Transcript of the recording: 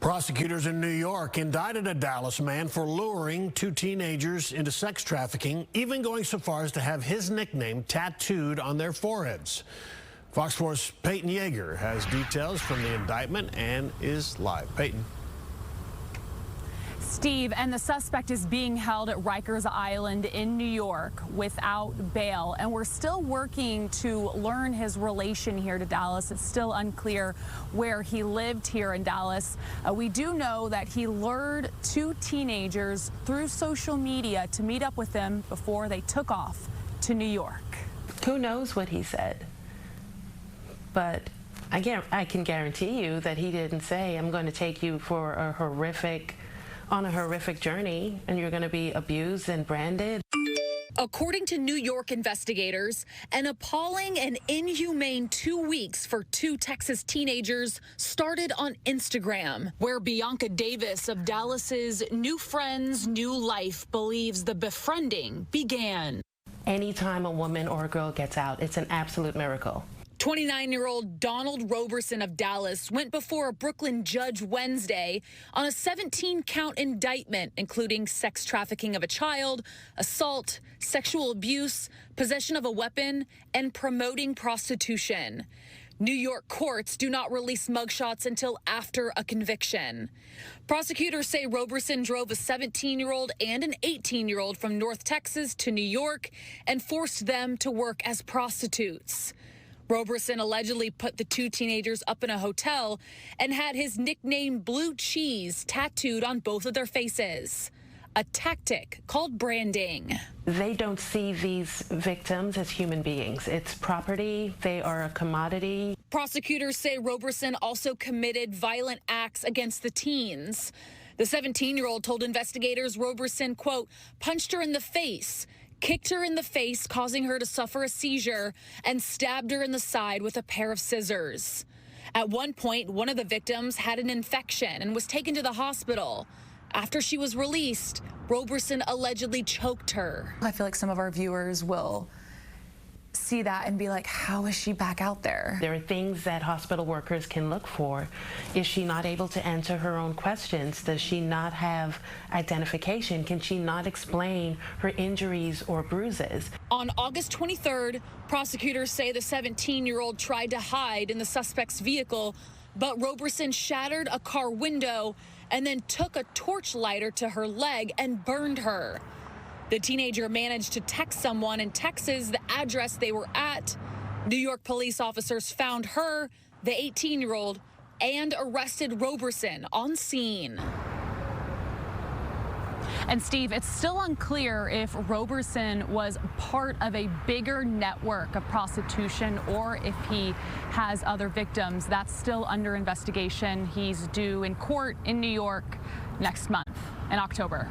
Prosecutors in New York indicted a Dallas man for luring two teenagers into sex trafficking, even going so far as to have his nickname tattooed on their foreheads. Fox 4's Peyton Yeager has details from the indictment and is live. Peyton. Steve, and the suspect is being held at Rikers Island in New York without bail, and we're still working to learn his relation here to Dallas. It's still unclear where he lived here in Dallas. We do know that he lured two teenagers through social media to meet up with them before they took off to New York. Who knows what he said? But I can guarantee you that he didn't say, I'm going to take you for a horrific journey, and you're going to be abused and branded. According to New York investigators, an appalling and inhumane 2 weeks for two Texas teenagers started on Instagram, where Bianca Davis of Dallas's New Friends, New Life believes the befriending began. Anytime a woman or a girl gets out, it's an absolute miracle. 29-year-old Donald Roberson of Dallas went before a Brooklyn judge Wednesday on a 17-count indictment, including sex trafficking of a child, assault, sexual abuse, possession of a weapon, and promoting prostitution. New York courts do not release mugshots until after a conviction. Prosecutors say Roberson drove a 17-year-old and an 18-year-old from North Texas to New York and forced them to work as prostitutes. Roberson allegedly put the two teenagers up in a hotel and had his nickname Blue Cheese tattooed on both of their faces, a tactic called branding. They don't see these victims as human beings. It's property. They are a commodity. Prosecutors say Roberson also committed violent acts against the teens. The 17-year-old told investigators Roberson, quote, punched her in the face, kicked her in the face, causing her to suffer a seizure, and stabbed her in the side with a pair of scissors. At one point, one of the victims had an infection and was taken to the hospital. After she was released, Roberson allegedly choked her. I feel like some of our viewers will see that and be like, how is she back out there? There are things that hospital workers can look for. Is she not able to answer her own questions? Does she not have identification? Can she not explain her injuries or bruises? On August 23rd, prosecutors say the 17-year-old tried to hide in the suspect's vehicle, but Roberson shattered a car window and then took a torch lighter to her leg and burned her. The teenager managed to text someone in Texas the address they were at. New York police officers found her, the 18-year-old, and arrested Roberson on scene. And Steve, it's still unclear if Roberson was part of a bigger network of prostitution or if he has other victims. That's still under investigation. He's due in court in New York next month in October.